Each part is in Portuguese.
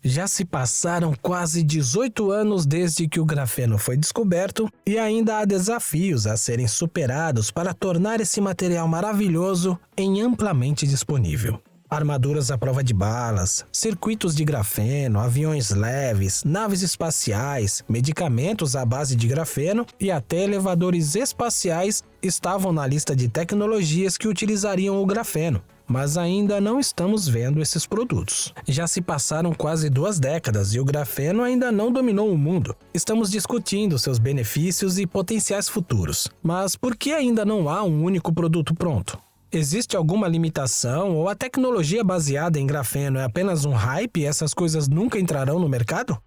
Já se passaram quase 18 anos desde que o grafeno foi descoberto e ainda há desafios a serem superados para tornar esse material maravilhoso amplamente disponível. Armaduras à prova de balas, circuitos de grafeno, aviões leves, naves espaciais, medicamentos à base de grafeno e até elevadores espaciais estavam na lista de tecnologias que utilizariam o grafeno. Mas ainda não estamos vendo esses produtos. Já se passaram quase 2 décadas e o grafeno ainda não dominou o mundo. Estamos discutindo seus benefícios e potenciais futuros. Mas por que ainda não há um único produto pronto? Existe alguma limitação ou a tecnologia baseada em grafeno é apenas um hype e essas coisas nunca entrarão no mercado?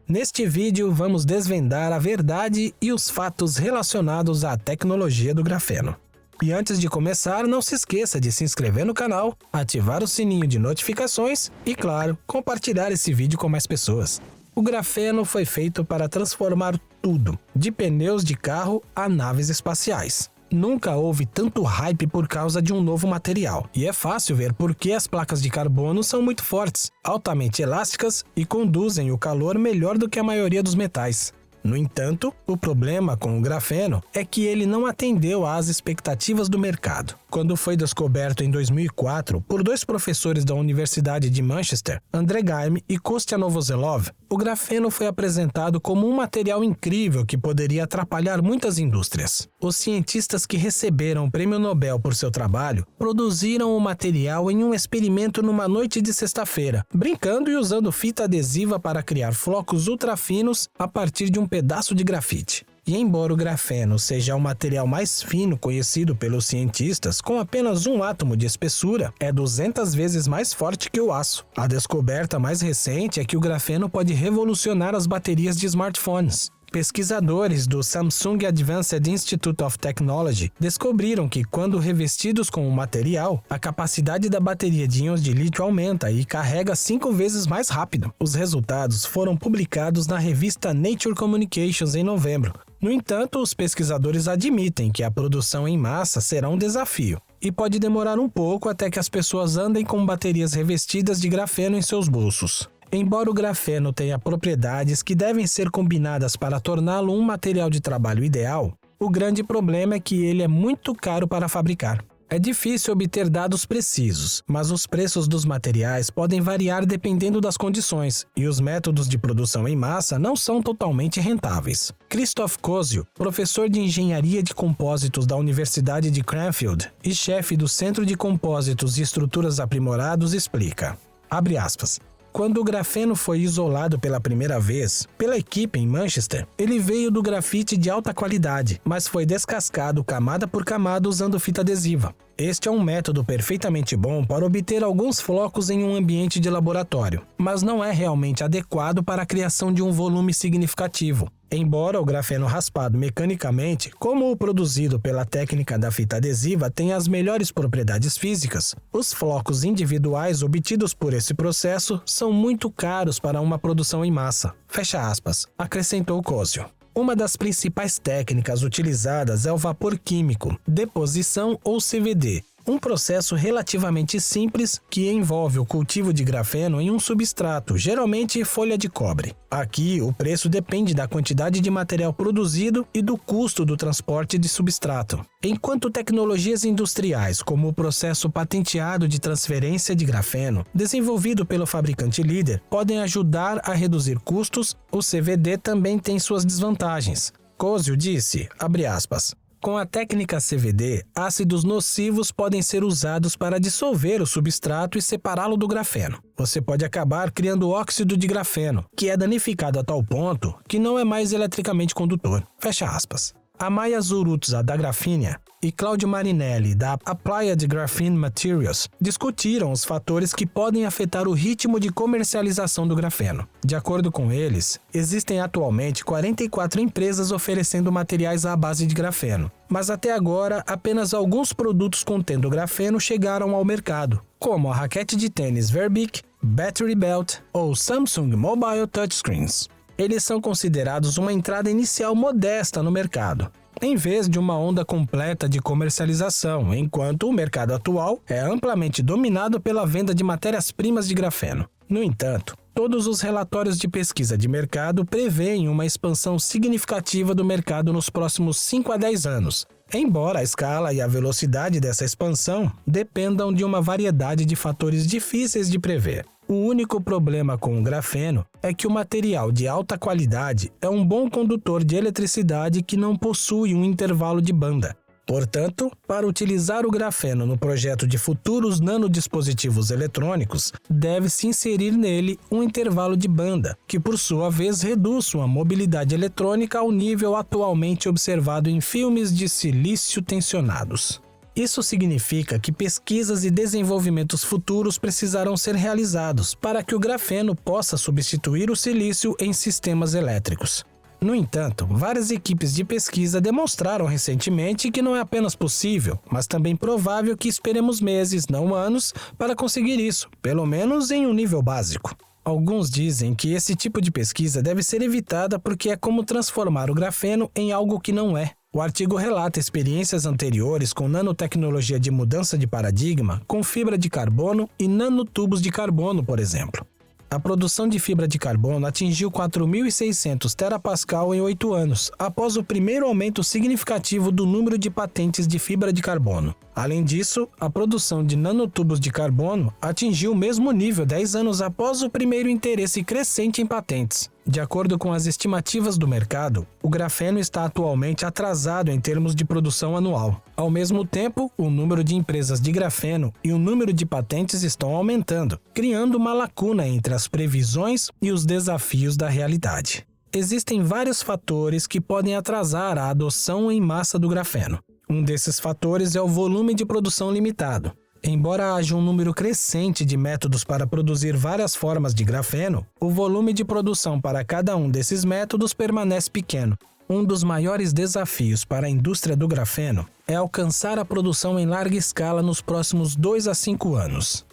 Neste vídeo vamos desvendar a verdade e os fatos relacionados à tecnologia do grafeno. E antes de começar, não se esqueça de se inscrever no canal, ativar o sininho de notificações e, claro, compartilhar esse vídeo com mais pessoas. O grafeno foi feito para transformar tudo, de pneus de carro a naves espaciais. Nunca houve tanto hype por causa de um novo material, e é fácil ver por que as placas de carbono são muito fortes, altamente elásticas e conduzem o calor melhor do que a maioria dos metais. No entanto, o problema com o grafeno é que ele não atendeu às expectativas do mercado. Quando foi descoberto em 2004 por 2 professores da Universidade de Manchester, André Geim e Kostya Novoselov, o grafeno foi apresentado como um material incrível que poderia atrapalhar muitas indústrias. Os cientistas que receberam o Prêmio Nobel por seu trabalho produziram o material em um experimento numa noite de sexta-feira, brincando e usando fita adesiva para criar flocos ultrafinos a partir de um pedaço de grafite. E embora o grafeno seja o material mais fino conhecido pelos cientistas, com apenas um átomo de espessura, é 200 vezes mais forte que o aço. A descoberta mais recente é que o grafeno pode revolucionar as baterias de smartphones. Pesquisadores do Samsung Advanced Institute of Technology descobriram que, quando revestidos com o material, a capacidade da bateria de íons de lítio aumenta e carrega 5 vezes mais rápido. Os resultados foram publicados na revista Nature Communications em novembro. No entanto, os pesquisadores admitem que a produção em massa será um desafio e pode demorar um pouco até que as pessoas andem com baterias revestidas de grafeno em seus bolsos. Embora o grafeno tenha propriedades que devem ser combinadas para torná-lo um material de trabalho ideal, o grande problema é que ele é muito caro para fabricar. É difícil obter dados precisos, mas os preços dos materiais podem variar dependendo das condições, e os métodos de produção em massa não são totalmente rentáveis. Christoph Kozio, professor de engenharia de compósitos da Universidade de Cranfield e chefe do Centro de Compósitos e Estruturas Aprimorados, explica, abre aspas, quando o grafeno foi isolado pela primeira vez, pela equipe em Manchester, ele veio do grafite de alta qualidade, mas foi descascado camada por camada usando fita adesiva. Este é um método perfeitamente bom para obter alguns flocos em um ambiente de laboratório, mas não é realmente adequado para a criação de um volume significativo. Embora o grafeno raspado mecanicamente, como o produzido pela técnica da fita adesiva, tenha as melhores propriedades físicas, os flocos individuais obtidos por esse processo são muito caros para uma produção em massa. Fecha aspas, acrescentou Kozio. Uma das principais técnicas utilizadas é o vapor químico, deposição ou CVD, um processo relativamente simples que envolve o cultivo de grafeno em um substrato, geralmente folha de cobre. Aqui, o preço depende da quantidade de material produzido e do custo do transporte de substrato. Enquanto tecnologias industriais, como o processo patenteado de transferência de grafeno, desenvolvido pelo fabricante líder, podem ajudar a reduzir custos, o CVD também tem suas desvantagens. Kozio disse, abre aspas, com a técnica CVD, ácidos nocivos podem ser usados para dissolver o substrato e separá-lo do grafeno. Você pode acabar criando óxido de grafeno, que é danificado a tal ponto que não é mais eletricamente condutor. Fecha aspas. Amaya Zurutza, da Grafinia, e Claudio Marinelli, da Applied Graphene Materials, discutiram os fatores que podem afetar o ritmo de comercialização do grafeno. De acordo com eles, existem atualmente 44 empresas oferecendo materiais à base de grafeno, mas até agora apenas alguns produtos contendo grafeno chegaram ao mercado, como a raquete de tênis Verbic, Battery Belt ou Samsung Mobile Touchscreens. Eles são considerados uma entrada inicial modesta no mercado, em vez de uma onda completa de comercialização, enquanto o mercado atual é amplamente dominado pela venda de matérias-primas de grafeno. No entanto, Todos os relatórios de pesquisa de mercado preveem uma expansão significativa do mercado nos próximos 5 a 10 anos, embora a escala e a velocidade dessa expansão dependam de uma variedade de fatores difíceis de prever. O único problema com o grafeno é que o material de alta qualidade é um bom condutor de eletricidade que não possui um intervalo de banda. Portanto, para utilizar o grafeno no projeto de futuros nanodispositivos eletrônicos, deve-se inserir nele um intervalo de banda, que por sua vez reduz sua mobilidade eletrônica ao nível atualmente observado em filmes de silício tensionados. Isso significa que pesquisas e desenvolvimentos futuros precisarão ser realizados para que o grafeno possa substituir o silício em sistemas elétricos. No entanto, várias equipes de pesquisa demonstraram recentemente que não é apenas possível, mas também provável que esperemos meses, não anos, para conseguir isso, pelo menos em um nível básico. Alguns dizem que esse tipo de pesquisa deve ser evitada porque é como transformar o grafeno em algo que não é. O artigo relata experiências anteriores com nanotecnologia de mudança de paradigma, com fibra de carbono e nanotubos de carbono, por exemplo. A produção de fibra de carbono atingiu 4.600 terapascal em 8 anos, após o primeiro aumento significativo do número de patentes de fibra de carbono. Além disso, a produção de nanotubos de carbono atingiu o mesmo nível 10 anos após o primeiro interesse crescente em patentes. De acordo com as estimativas do mercado, o grafeno está atualmente atrasado em termos de produção anual. Ao mesmo tempo, o número de empresas de grafeno e o número de patentes estão aumentando, criando uma lacuna entre as previsões e os desafios da realidade. Existem vários fatores que podem atrasar a adoção em massa do grafeno. Um desses fatores é o volume de produção limitado. Embora haja um número crescente de métodos para produzir várias formas de grafeno, o volume de produção para cada um desses métodos permanece pequeno. Um dos maiores desafios para a indústria do grafeno é alcançar a produção em larga escala nos próximos 2 a 5 anos.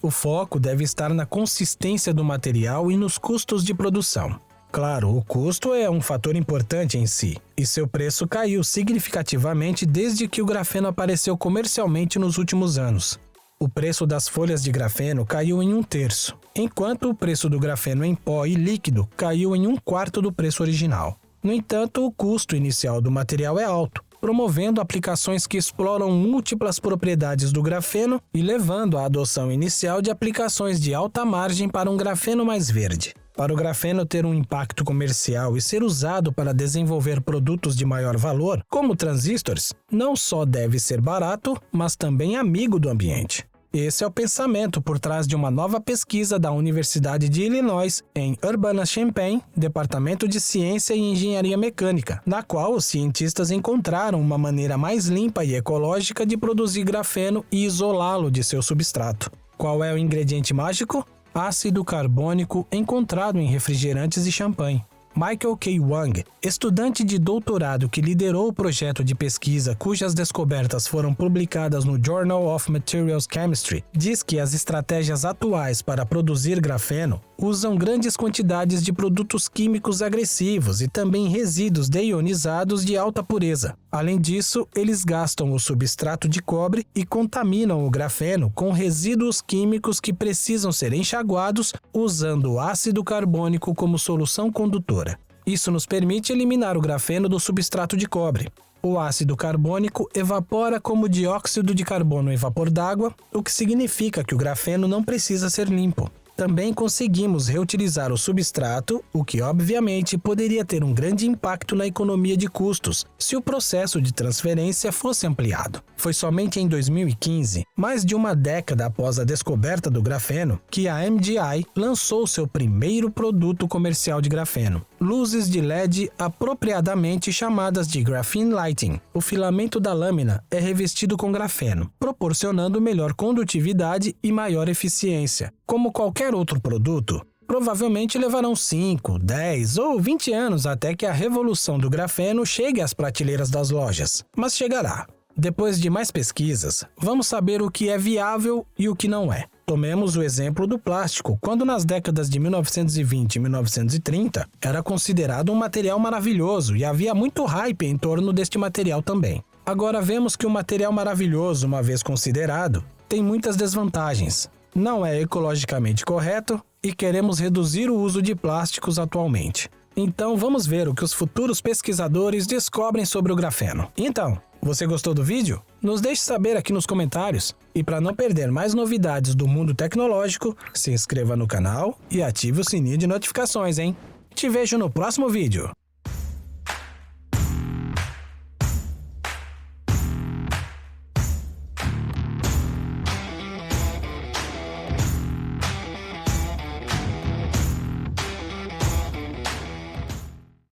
O foco deve estar na consistência do material e nos custos de produção. Claro, o custo é um fator importante em si, e seu preço caiu significativamente desde que o grafeno apareceu comercialmente nos últimos anos. O preço das folhas de grafeno caiu em 1/3, enquanto o preço do grafeno em pó e líquido caiu em 1/4 do preço original. No entanto, o custo inicial do material é alto, promovendo aplicações que exploram múltiplas propriedades do grafeno e levando à adoção inicial de aplicações de alta margem para um grafeno mais verde. Para o grafeno ter um impacto comercial e ser usado para desenvolver produtos de maior valor, como transistores, não só deve ser barato, mas também amigo do ambiente. Esse é o pensamento por trás de uma nova pesquisa da Universidade de Illinois, em Urbana-Champaign, Departamento de Ciência e Engenharia Mecânica, na qual os cientistas encontraram uma maneira mais limpa e ecológica de produzir grafeno e isolá-lo de seu substrato. Qual é o ingrediente mágico? Ácido carbônico encontrado em refrigerantes e champanhe. Michael K. Wang, estudante de doutorado que liderou o projeto de pesquisa cujas descobertas foram publicadas no Journal of Materials Chemistry, diz que as estratégias atuais para produzir grafeno usam grandes quantidades de produtos químicos agressivos e também resíduos deionizados de alta pureza. Além disso, eles gastam o substrato de cobre e contaminam o grafeno com resíduos químicos que precisam ser enxaguados usando ácido carbônico como solução condutora. Isso nos permite eliminar o grafeno do substrato de cobre. O ácido carbônico evapora como dióxido de carbono em vapor d'água, o que significa que o grafeno não precisa ser limpo. Também conseguimos reutilizar o substrato, o que obviamente poderia ter um grande impacto na economia de custos se o processo de transferência fosse ampliado. Foi somente em 2015, mais de uma década após a descoberta do grafeno, que a MDI lançou seu primeiro produto comercial de grafeno, luzes de LED apropriadamente chamadas de Graphene Lighting. O filamento da lâmina é revestido com grafeno, proporcionando melhor condutividade e maior eficiência. Como qualquer outro produto, provavelmente levarão 5, 10 ou 20 anos até que a revolução do grafeno chegue às prateleiras das lojas, mas chegará. Depois de mais pesquisas, vamos saber o que é viável e o que não é. Tomemos o exemplo do plástico, quando nas décadas de 1920 e 1930 era considerado um material maravilhoso e havia muito hype em torno deste material também. Agora vemos que o material maravilhoso, uma vez considerado, tem muitas desvantagens. Não é ecologicamente correto, e queremos reduzir o uso de plásticos atualmente. Então vamos ver o que os futuros pesquisadores descobrem sobre o grafeno. Então, você gostou do vídeo? Nos deixe saber aqui nos comentários. E para não perder mais novidades do mundo tecnológico, se inscreva no canal e ative o sininho de notificações, hein? Te vejo no próximo vídeo.